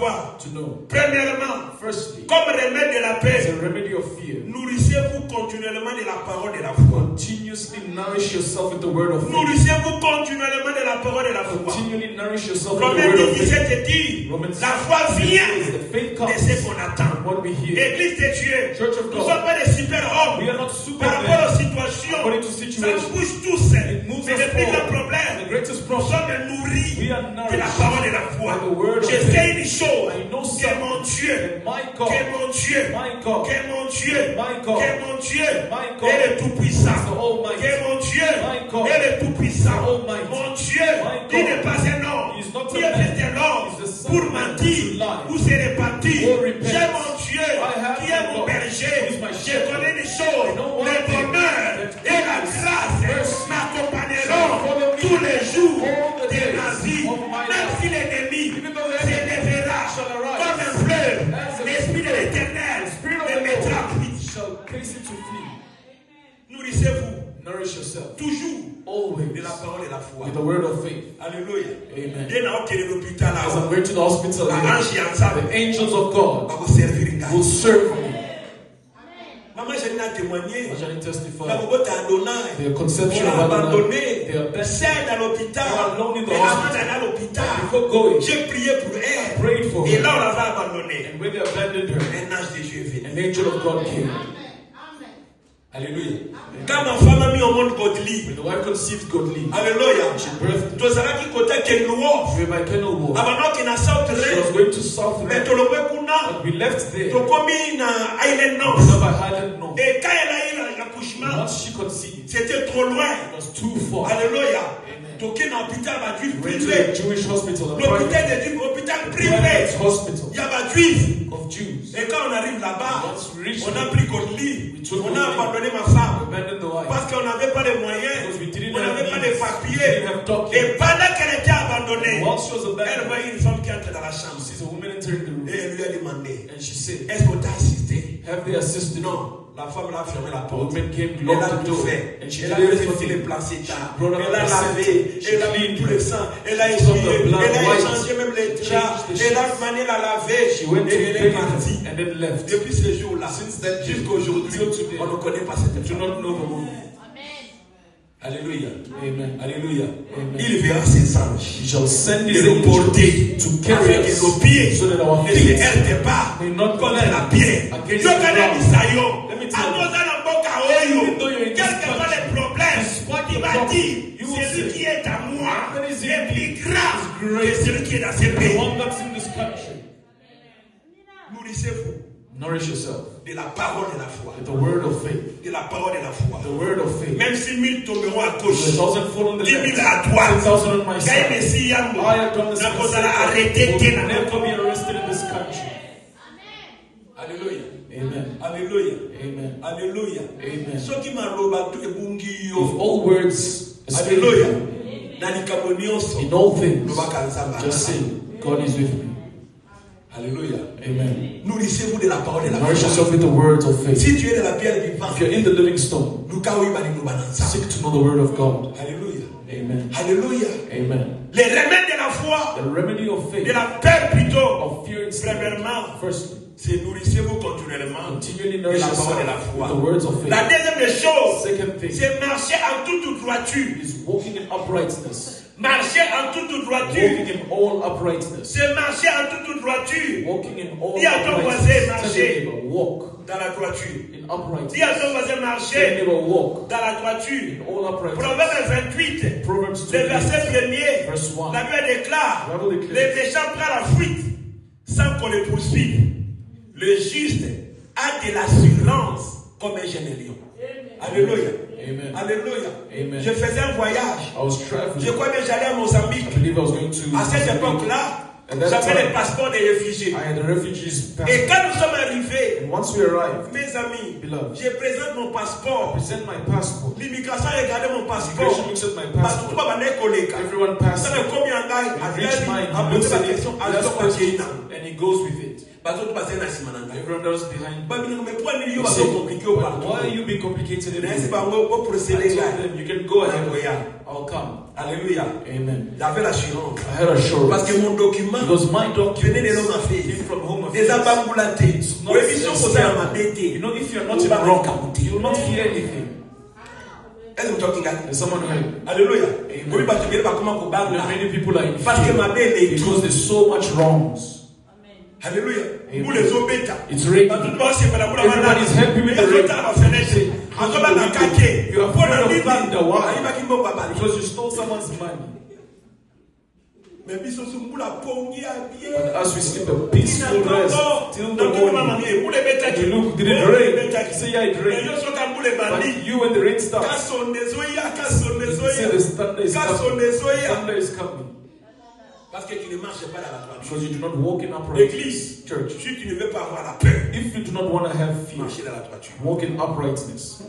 savoir. To know. Premièrement, Firstly, comme remède de la as paix, a remedy of fear, nourrissez-vous continuellement de la parole de la foi. continuously nourish yourself with the word of faith. Nourrissez-vous continuellement de la parole de la foi. Continually nourish yourself with the Romains word of 17 faith. dit, Romans la foi vient the faith de comes ce qu'on attend. from what we hear. Église de Dieu, Church of nous ne God. sommes pas des super-hommes We are not par supermen rapport aux situations. according to Ça nous situations. bouge tous. It moves Mais us le plus grand all. problème, The greatest nous problem. sommes nourris We are de la nourished parole de la foi. by the word of Je faith. sais une chose, I know que something. mon Dieu, My God, que mon Dieu, my God, que mon Dieu, my God, que mon Dieu my God est le Tout-Puissant. is the Almighty. Que mon Dieu My God est le Tout-Puissant. is the Almighty. Mon Dieu, My God il n'est pas un homme. is not a Il est man. fils de l'homme He's the son pour of man mentir to lie. ou se repentir. Or repent. J'ai mon Dieu I have qui my est mon God, berger. who is my Je shepherd. connais des choses. I know one Le thing, bonheur that et la goodness, grâce mercy m'accompagneront shall follow me tous les jours all the de days ma vie. of my Même life. si l'ennemi Even though the se enemy lèvera shall arise comme un fleuve, as a l'Esprit de l'Éternel Spirit of me the mettra Lord à fuite. shall case it to flee. Nourrissez-vous Nourish yourself toujours always de la parole et la foi. with the word of faith. Alléluia. Amen. Dès là, ok, l'hôpital As là, I'm going to the hospital, l'ange est ensemble. the angels of God Va vous servir une will garde. serve me. Maman, j'ai à témoigner. As I La testify, bobote a donné. the conception On of l'a Adonai, abandonné. they are best. Seule à l'hôpital. They are alone in the Et avant hospital. d'aller à l'hôpital, Before going, j'ai prié pour elle. prayed for Et her. là, on l'avait abandonnée. And when they abandoned her, Un ange de Dieu est an venu. angel of God came. Alléluia. Quand ma femme a mis au monde godly. When the wife conceived godly, Alléluia. she birthed Tu seras qui côté qu'elle louo. where my kennel was. Avant qu'il n'a sorti She was rien. going to South Mais America, tu le vois qu'on a. but we left there. Tu commis na Island Now North. by Highland North. Et quand elle a eu l'accouchement, Once she conceived, c'était trop loin. it was too far. Alléluia. Amen. Tu es dans l'hôpital juif We went to privé. a Jewish hospital, a L'hôpital private, de l'hôpital private privé. hospital Il y a pas juif. of Jews. Et quand on arrive là-bas, Once we reached on a there, pris Godly. we took On a Godly. abandonné ma We femme. abandoned the wife. Parce qu'on n'avait pas les moyens. Because we didn't On have n'avait pas means. les We papiers. didn't have documents. Et pendant qu'elle était abandonnée, While she was elle abandoned, voyait une femme qui entre dans la chambre. she sees a woman entering the room, Et elle lui a demandé, and she said, est-ce qu'on t'a assisté? have they assisted? Non. La femme l'a fermé la The porte. woman came, Elle a locked the tout door, fait. and she Elle a did fait sortir les everything. placentas. brought out Elle a the lavé. placenta. Elle a She mis cleaned tout le sang. Elle a Some of essuyé. the blood Elle a wiped. échangé même les draps. Changed the Elle a sheets. manié la laver. She went to Et elle est bathe partie. and then left. Depuis ce jour-là, Since that day, jusqu'à aujourd'hui, till today, on ne connaît pas cette do femme. not know the woman. Alléluia. Amen. Alléluia. Amen. Il verra ses anges. He shall send Et his nous porter angels to carry afin que us nos pieds so that our ne se feet heurtent pas may not contre la land pierre. against Je the connais ground. Isaïe. Let me tell you. À cause d'un mboka oyo, Even though you're in quel this que soit country, les problèmes, despite il the va problem, dire, you will celui say, qui est à moi "That is est in plus me, grand is que great celui qui est dans ce the pays. one that's in this country." Nourrissez-vous Nourish yourself de la parole de la foi. with the word of faith. De la parole de la foi. The word of faith. Même si 1000 tomberont à If gauche, 1,000 fall on the 10 000 left, à droite, 10,000 on my quand side, il Messie yango, I have done this n'a myself. pas arrêté Will Kéna. never be arrested in this country. Alléluia. Amen. Alléluia. Amen. Alléluia. Amen. Ce qui m'a robattu et bungi If yo. all words escape Alléluia. you, Dans les kabonioso. in all things, Robakanzamba. just say, God is with me. Alléluia. Amen. Nourrissez-vous de la parole de la Nourish foi. yourself with the words of faith. Si tu es de la pierre vivante, If you're in the living stone, nous kaoui bali nous bananza. seek to know the word of God. Alléluia. Amen. Alléluia. Amen. Les remèdes de la foi, The remedy of faith, de la peur plutôt. of fear and spirit. Premièrement, Firstly, c'est nourrissez-vous continuellement continually de nourish la parole de la yourself foi. with the words of La faith. deuxième des choses, Second thing c'est marcher en toute droiture. is walking in uprightness. Marcher en toute droiture. Walking in all uprightness. C'est marcher en toute droiture. Walking in all Dis à ton voisin, uprightness. marchez. Tell your neighbor, walk Dans la droiture. in uprightness. Dis à ton voisin, Tell your marcher neighbor, walk dans la droiture. in all uprightness. Proverbe 28, Proverbs le 2, verset 1er. verse 1. La Bible déclare, The Bible declares, les méchants prennent la fuite sans qu'on les poursuive. Le juste a de l'assurance comme un jeune lion. Alléluia. Amen. Alléluia. Amen. Je faisais un voyage. I was traveling. Je crois que j'allais à Mozambique. I believe I was going to. À cette époque-là, At that j'avais time, le passeport des réfugiés. I had a refugee's Et passport. quand nous sommes arrivés, And once we arrived, mes amis, beloved, je présente mon passeport. present my passport. L'immigration a regardé mon passeport. Immigration looks at my Parce que tout passport. le monde est collé. Everyone Ça passes me it. combien He reached mine. a He posé looks la at it. question He à asks l'homme questions, Kéna. and he goes with it. Everyone else behind. Mais pourquoi You nous say, sommes compliqués au partout? why are you being complicated Mais c'est everything? pas moi pour I procéder, told gars. them, you can go ahead. Regarde. I'll come. Alléluia. Amen. J'avais l'assurance. I had assurance. Parce que mon document Because my venait de documents l'homme affaire. came from home Des affairs. abambulatés. not Oui, ils sont posés à ma You bête. know, if you're not in wrong, you will not hear anything. Est-ce que vous talking là? There's someone heard. Alléluia. Amen. Oui, parce que je ne sais pas comment There are many people are in parce que ma fear belle est because there's so much wrongs. Alléluia. Amen. Vous les obéissez. It's raining. Everybody's helping me to rain. You are afraid of thunder. Why? Because you stole someone's money. But as we sleep a peaceful rest till the morning, you look, did it rain? You say, yeah, it rained. But you, when the rain starts, you say the thunder is coming. Thunder is coming. Because you do not walk in uprightness. Church, si tu ne veux pas avoir la peur, if you do not want to have fear, marchez dans la droiture. walk in uprightness.